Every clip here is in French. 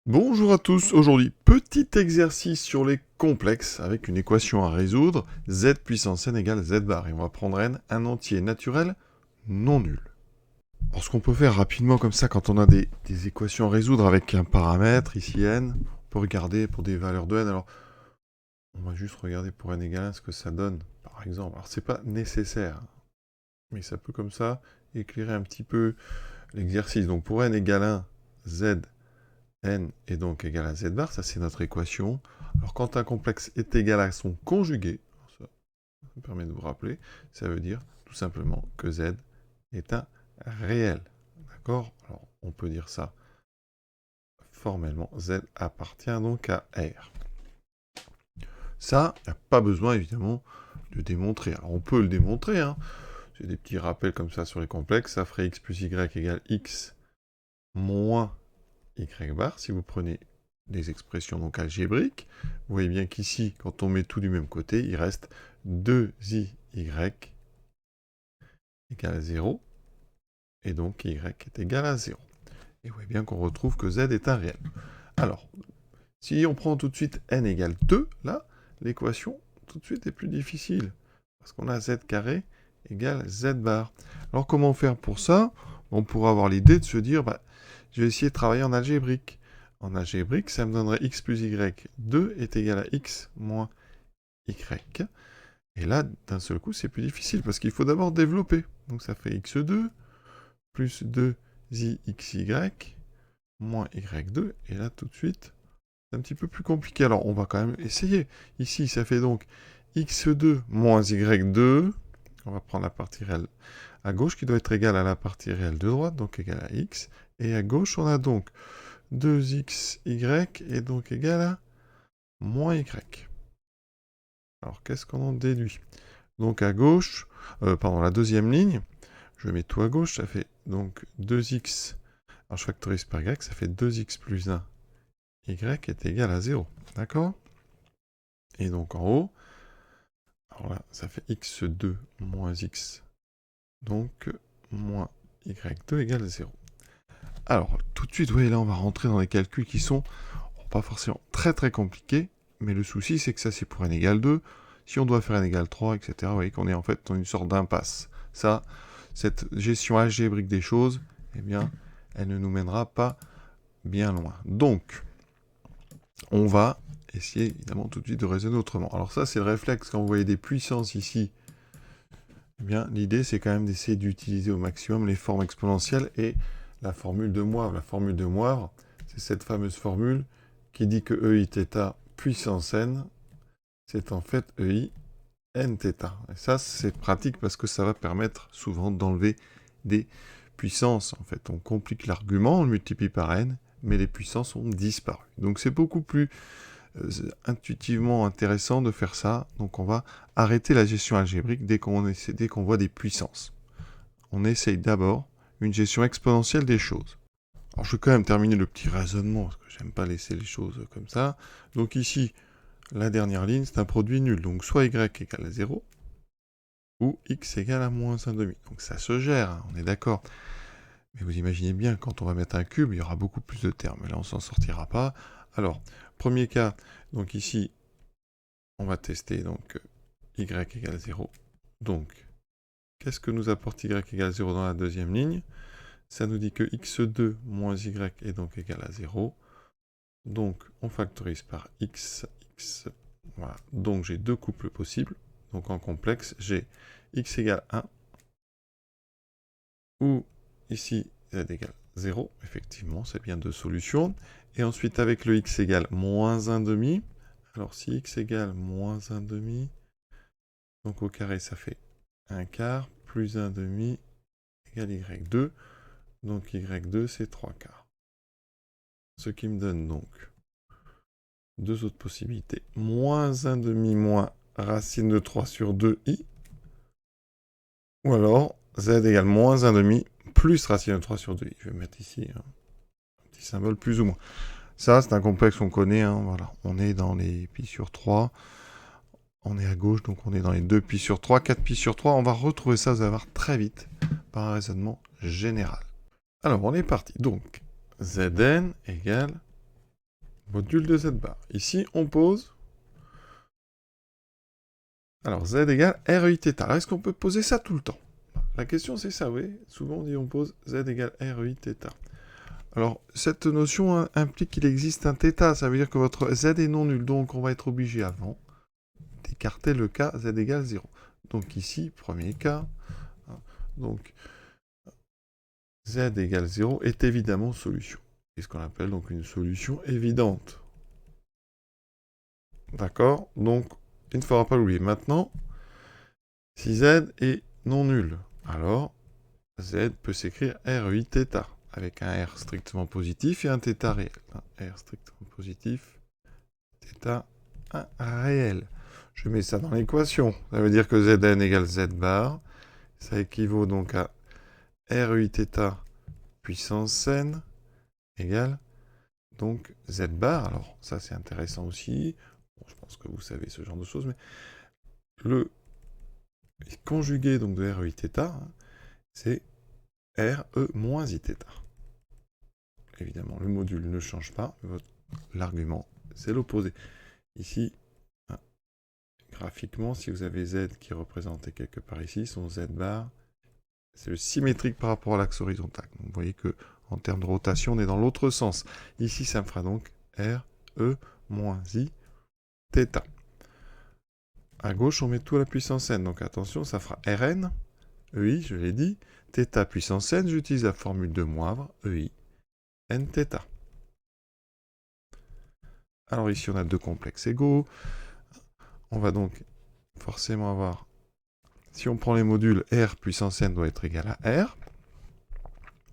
Bonjour à tous, aujourd'hui petit exercice sur les complexes avec une équation à résoudre, z puissance n égale z bar, et on va prendre n un entier naturel non nul. Alors ce qu'on peut faire rapidement comme ça quand on a des équations à résoudre avec un paramètre, ici n, on peut regarder pour des valeurs de n, alors on va juste regarder pour n égale 1 ce que ça donne par exemple. Alors c'est pas nécessaire, mais ça peut comme ça éclairer un petit peu l'exercice. Donc pour n égale 1, z n est donc égal à z bar, ça c'est notre équation. Alors quand un complexe est égal à son conjugué, ça me permet de vous rappeler, ça veut dire tout simplement que z est un réel. D'accord? Alors on peut dire ça formellement, z appartient donc à R. Ça, il n'y a pas besoin évidemment de démontrer. Alors on peut le démontrer, hein. J'ai des petits rappels comme ça sur les complexes, ça ferait x plus y égale x moins y bar, si vous prenez des expressions donc algébriques, vous voyez bien qu'ici, quand on met tout du même côté, il reste 2y égale à 0, et donc y est égal à 0. Et vous voyez bien qu'on retrouve que z est un réel. Alors, si on prend tout de suite n égale 2, là, l'équation, tout de suite, est plus difficile, parce qu'on a z carré égale z bar. Alors, comment faire pour ça? On pourrait avoir l'idée de se dire, je vais essayer de travailler en algébrique. En algébrique, ça me donnerait x plus y. 2 est égal à x moins y. Et là, d'un seul coup, c'est plus difficile, parce qu'il faut d'abord développer. Donc ça fait x2 plus 2yxy moins y2. Et là, tout de suite, c'est un petit peu plus compliqué. Alors, on va quand même essayer. Ici, ça fait donc x2 moins y2. On va prendre la partie réelle à gauche qui doit être égale à la partie réelle de droite, donc égale à x. Et à gauche, on a donc 2xy est donc égal à moins y. Alors, qu'est-ce qu'on en déduit? Donc à gauche, la deuxième ligne, je mets tout à gauche, ça fait donc 2x, alors je factorise par y, ça fait 2x plus 1, y est égal à 0. D'accord? Et donc en haut, alors là, ça fait x2 moins x, donc moins y2 égale 0. Alors, tout de suite, vous voyez, là, on va rentrer dans des calculs qui sont pas forcément très très compliqués, mais le souci, c'est que ça, c'est pour n égale 2. Si on doit faire n égale 3, etc., vous voyez qu'on est en fait dans une sorte d'impasse. Ça, cette gestion algébrique des choses, eh bien, elle ne nous mènera pas bien loin. Donc, on va essayer, évidemment, tout de suite de raisonner autrement. Alors ça, c'est le réflexe quand vous voyez des puissances ici. Eh bien, l'idée, c'est quand même d'essayer d'utiliser au maximum les formes exponentielles et la formule de Moivre. La formule de Moivre, c'est cette fameuse formule qui dit que EIθ puissance n, c'est en fait EI nθ. Et ça, c'est pratique parce que ça va permettre souvent d'enlever des puissances. En fait, on complique l'argument, on le multiplie par n, mais les puissances ont disparu. Donc c'est beaucoup plus intuitivement intéressant de faire ça. Donc on va arrêter la gestion algébrique dès qu'on voit des puissances. On essaye d'abord une gestion exponentielle des choses. Alors je vais quand même terminer le petit raisonnement, parce que j'aime pas laisser les choses comme ça. Donc ici, la dernière ligne, c'est un produit nul. Donc soit y égale à 0, ou x égale à moins 1,5. Donc ça se gère, hein, on est d'accord. Mais vous imaginez bien, quand on va mettre un cube, il y aura beaucoup plus de termes. Là, on s'en sortira pas. Alors, premier cas, donc ici, on va tester donc y égale 0. Donc, qu'est-ce que nous apporte y égale 0 dans la deuxième ligne? Ça nous dit que x2 moins y est donc égal à 0. Donc, on factorise par x. Voilà. Donc, j'ai deux couples possibles. Donc, en complexe, j'ai x égale 1, ou ici, z égale 0. Effectivement, c'est bien deux solutions. Et ensuite, avec le x égale moins 1 demi. Alors, si x égale moins 1 demi, donc au carré, ça fait 1 quart, plus 1 demi, égale y2. Donc, y2, c'est 3 quarts. Ce qui me donne donc deux autres possibilités. Moins 1 demi moins racine de 3 sur 2i. Ou alors, z égale moins 1 demi plus racine de 3 sur 2i. Je vais mettre ici un petit symbole plus ou moins. Ça, c'est un complexe qu'on connaît. Hein, voilà. On est dans les pi sur 3. On est à gauche, donc on est dans les 2 pi sur 3, 4 pi sur 3. On va retrouver ça, vous allez voir, très vite, par un raisonnement général. Alors, on est parti. Donc, Zn égale module de z bar. Ici, on pose... Alors, z égale REI θ. Alors, est-ce qu'on peut poser ça tout le temps? La question, c'est ça, oui. Souvent, on dit on pose z égale REI θ. Alors, cette notion implique qu'il existe un θ. Ça veut dire que votre z est non nul. Donc, on va être obligé avant d'écarter le cas z égale 0. Donc, ici, premier cas. Donc, z égale 0 est évidemment solution. C'est ce qu'on appelle donc une solution évidente. D'accord? Donc, il ne faudra pas l'oublier. Maintenant, si z est non nul, alors z peut s'écrire REI θ, avec un R strictement positif et un θ réel. R strictement positif, θ réel. Je mets ça dans l'équation. Ça veut dire que Zn égale Z bar. Ça équivaut donc à REI θ puissance n égale donc Z bar. Alors, ça c'est intéressant aussi. Bon, je pense que vous savez ce genre de choses, mais le conjugué donc de REI θ, c'est RE moins Iθ. Évidemment, le module ne change pas. L'argument, c'est l'opposé. Ici, graphiquement, si vous avez Z qui est représenté quelque part ici, son Z bar, c'est le symétrique par rapport à l'axe horizontal. Donc, vous voyez que en termes de rotation, on est dans l'autre sens. Ici, ça me fera donc RE moins I θ. À gauche, on met tout à la puissance n. Donc attention, ça fera Rn, EI, je l'ai dit. θ puissance n, j'utilise la formule de Moivre, EI, n θ. Alors ici, on a deux complexes égaux. On va donc forcément avoir, si on prend les modules, R puissance n doit être égal à R.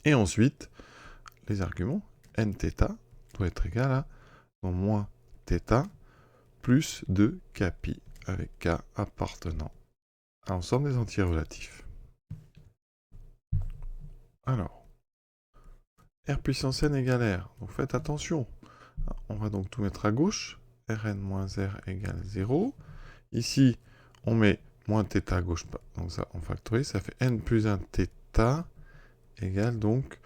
Et ensuite, les arguments, n θ doit être égal à donc, moins θ plus 2 kpi, avec k appartenant à l'ensemble des entiers relatifs. Alors, R puissance n égale R. Donc faites attention. On va donc tout mettre à gauche. Rn moins R égale 0. Ici, on met moins θ à gauche. Donc ça, on factorise. Ça fait n plus 1 θ égale donc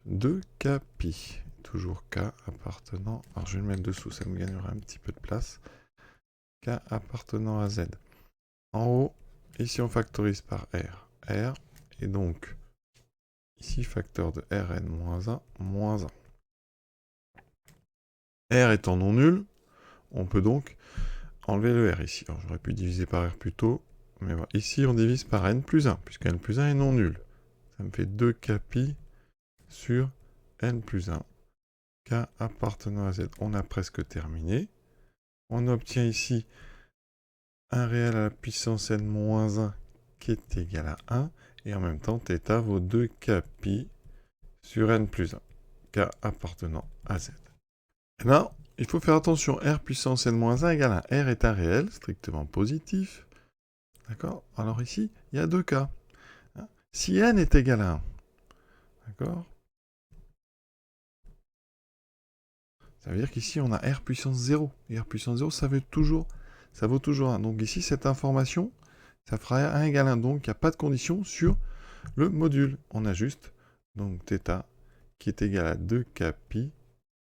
2 kpi. Toujours k appartenant... Alors je vais le mettre dessous, ça me gagnera un petit peu de place. K appartenant à z. En haut, ici on factorise par R. R, et donc, ici facteur de Rn moins 1, moins 1. R étant non nul, on peut donc enlever le R ici. Alors j'aurais pu diviser par R plus tôt, mais voilà. Ici on divise par N plus 1, puisque N plus 1 est non nul. Ça me fait 2 kpi sur N plus 1. K appartenant à Z. On a presque terminé. On obtient ici un réel à la puissance N moins 1 qui est égal à 1. Et en même temps, θ vaut 2 kpi sur N plus 1. K appartenant à Z. Et là, il faut faire attention. R puissance N moins 1 égale à 1. R est un réel strictement positif. D'accord? Alors ici, il y a deux cas. Si N est égal à 1, d'accord? Ça veut dire qu'ici, on a R puissance 0. Et R puissance 0, ça vaut toujours 1. Donc ici, cette information, ça fera 1 égale 1. Donc, il n'y a pas de condition sur le module. On a juste donc θ qui est égal à 2 kpi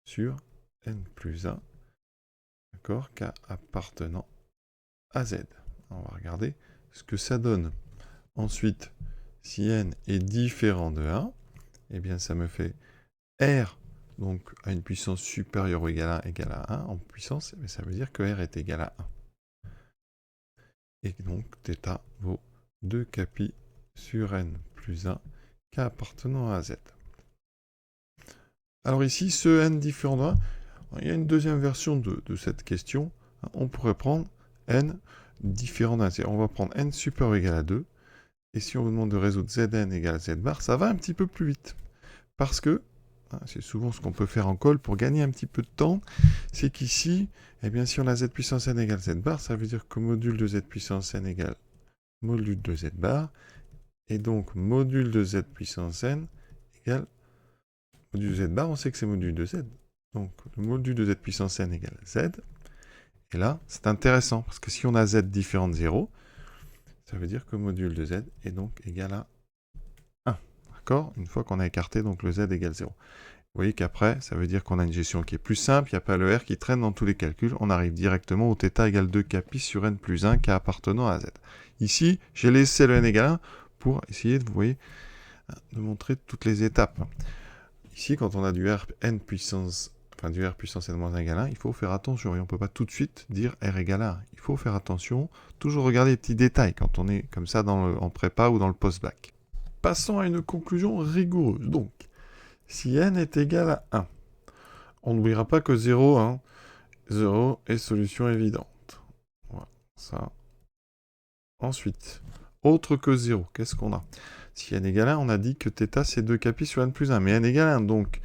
sur n plus 1. D'accord? K appartenant à Z. On va regarder ce que ça donne. Ensuite, si n est différent de 1, eh bien, ça me fait R donc à une puissance supérieure ou égale à 1 en puissance, mais ça veut dire que R est égal à 1. Et donc θ vaut 2 kpi sur n plus 1, k appartenant à Z. Alors ici, ce n différent de 1, il y a une deuxième version de cette question. On pourrait prendre n différent d'un. On va prendre n supérieur ou égal à 2. Et si on vous demande de résoudre Zn égale Z bar, ça va un petit peu plus vite. Parce que, c'est souvent ce qu'on peut faire en colle pour gagner un petit peu de temps, c'est qu'ici, eh bien, si on a Z puissance n égale Z bar, ça veut dire que module de Z puissance n égale module de Z bar, et donc module de Z puissance n égale module de Z bar, on sait que c'est module de Z. Donc le module de Z puissance n égale Z, et là, c'est intéressant, parce que si on a Z différent de 0, ça veut dire que module de Z est donc égal à 1. D'accord? Une fois qu'on a écarté donc le Z égale 0. voyez qu'après, ça veut dire qu'on a une gestion qui est plus simple, il n'y a pas le R qui traîne dans tous les calculs, on arrive directement au θ égale 2 kpi sur n plus 1 k appartenant à z. Ici, j'ai laissé le n égale 1 pour essayer de, vous voyez, de montrer toutes les étapes. Ici, quand on a du R n puissance, enfin du R puissance n moins 1 égale 1, il faut faire attention, et on ne peut pas tout de suite dire R égale 1. Il faut faire attention, toujours regarder les petits détails quand on est comme ça en prépa ou dans le post-bac. Passons à une conclusion rigoureuse. Donc, si n est égal à 1, on n'oubliera pas que 0, hein, 0 est solution évidente. Voilà, ça. Ensuite, autre que 0, qu'est-ce qu'on a? Si n égale 1, on a dit que θ c'est 2 kpi sur n plus 1, mais n égale 1, donc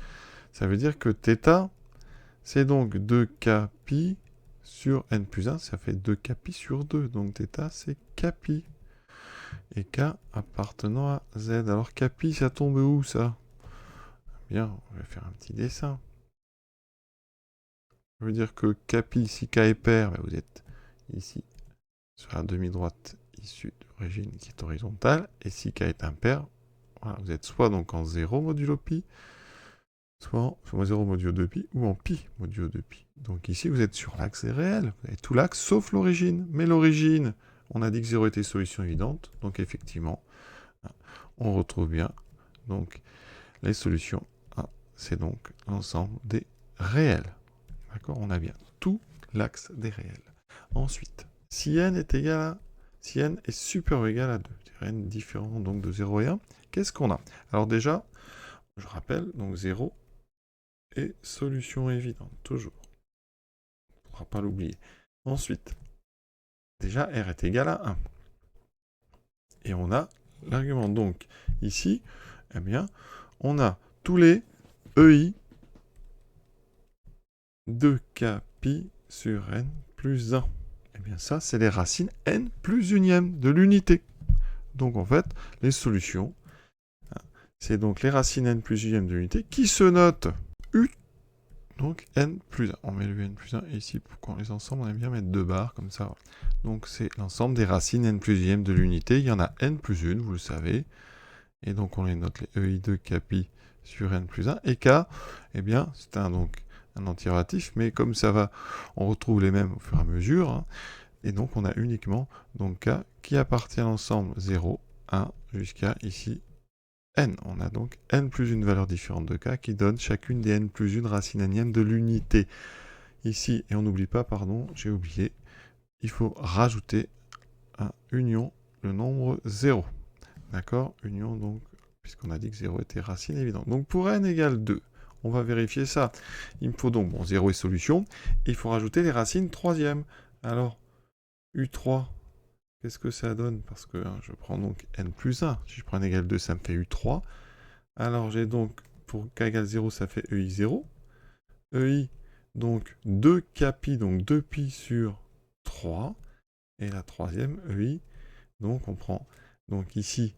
ça veut dire que θ c'est donc 2 kpi sur n plus 1, ça fait 2 kpi sur 2, donc θ c'est kpi. Et k appartenant à z. Alors kpi, ça tombe où ça? Bien, on va faire un petit dessin. Ça veut dire que kpi, si k est pair, ben vous êtes ici sur la demi-droite issue d'origine qui est horizontale, et si k est impair, voilà, vous êtes soit donc en 0 modulo pi, soit en 0 modulo 2 pi, ou en pi modulo 2 pi. Donc ici, vous êtes sur l'axe des réels. Vous avez tout l'axe sauf l'origine. Mais l'origine, on a dit que 0 était solution évidente, donc effectivement, on retrouve bien donc les solutions. C'est donc l'ensemble des réels. D'accord? On a bien tout l'axe des réels. Ensuite, si n est égal à, si n est supérieur ou égal à 2, n différent donc de 0 et 1, qu'est-ce qu'on a? Alors déjà, je rappelle, donc 0 est solution évidente, toujours. On ne pourra pas l'oublier. Ensuite, déjà, r est égal à 1. Et on a l'argument. Donc, ici, eh bien, on a tous les EI de kpi sur n plus 1. Eh bien, ça, c'est les racines n plus unième de l'unité. Donc, en fait, les solutions, c'est donc les racines n plus unième de l'unité qui se notent U, donc n plus 1. On met le n plus 1 et ici, pour qu'on les ensemble, on aime bien mettre 2 barres comme ça. Donc, c'est l'ensemble des racines n plus unième de l'unité. Il y en a n plus 1, vous le savez. Et donc, on les note les EI de kpi sur n plus 1. Et k, eh bien, c'est donc un anti-relatif, mais comme ça va, on retrouve les mêmes au fur et à mesure. Hein, et donc, on a uniquement donc k qui appartient à l'ensemble 0, 1, jusqu'à ici n. On a donc n plus une valeur différente de k qui donne chacune des n plus une racines n de l'unité. Ici, et on n'oublie pas, pardon, j'ai oublié, il faut rajouter un union le nombre 0. D'accord? Union, donc, puisqu'on a dit que 0 était racine évidente. Donc, pour n égale 2, on va vérifier ça. Il me faut donc, bon, 0 est solution, et il faut rajouter les racines troisième. Alors, U3, qu'est-ce que ça donne? Parce que je prends donc n plus 1. Si je prends n égale 2, ça me fait U3. Alors, j'ai donc, pour k égale 0, ça fait EI0. EI, donc 2 kpi, donc 2 pi sur 3. Et la troisième, EI, donc on prend, donc ici,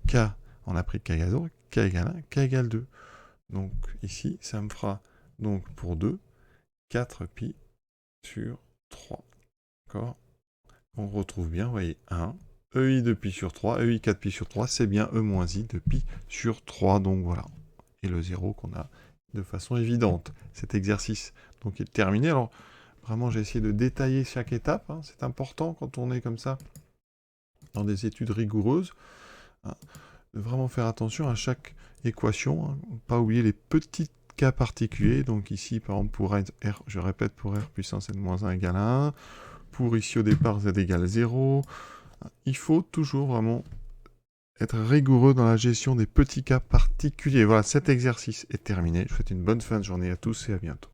k, on a pris k égale 0, k égale 1, k égale 2. Donc ici, ça me fera, donc pour 2, 4 pi sur 3. D'accord? On retrouve bien, vous voyez, 1, EI de pi sur 3, EI 4 pi sur 3, c'est bien E moins I de pi sur 3, donc voilà. Et le 0 qu'on a de façon évidente. Cet exercice, donc, est terminé. Alors, vraiment, j'ai essayé de détailler chaque étape. Hein. C'est important quand on est comme ça, dans des études rigoureuses, hein, de vraiment faire attention à chaque équation, hein, pas oublier les petits cas particuliers. Donc ici, par exemple, pour R, je répète, pour R puissance n-1 égale 1, pour ici au départ z égale 0, il faut toujours vraiment être rigoureux dans la gestion des petits cas particuliers. Voilà, cet exercice est terminé. Je vous souhaite une bonne fin de journée à tous et à bientôt.